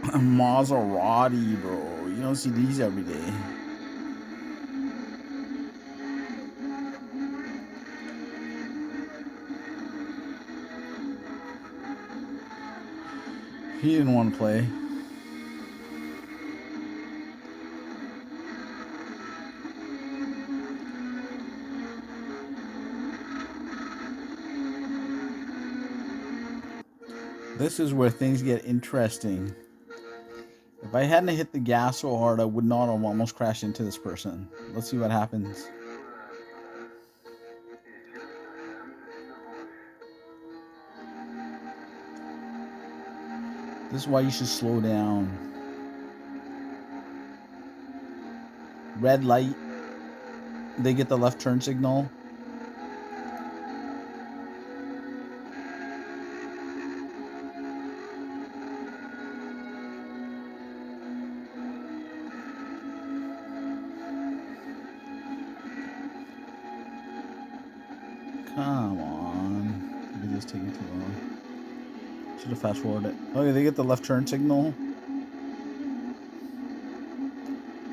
Maserati, bro. You don't see these every day. He didn't want to play. This is where things get interesting. If I hadn't hit the gas so hard, I would not have almost crashed into this person. Let's see what happens. This is why you should slow down. Red light. They get the left turn signal. Come on. Maybe it's taking too long. Should have fast forwarded it. Okay, they get the left turn signal.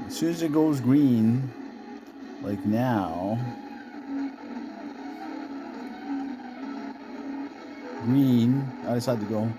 As soon as it goes green, like now, green, I decided to go.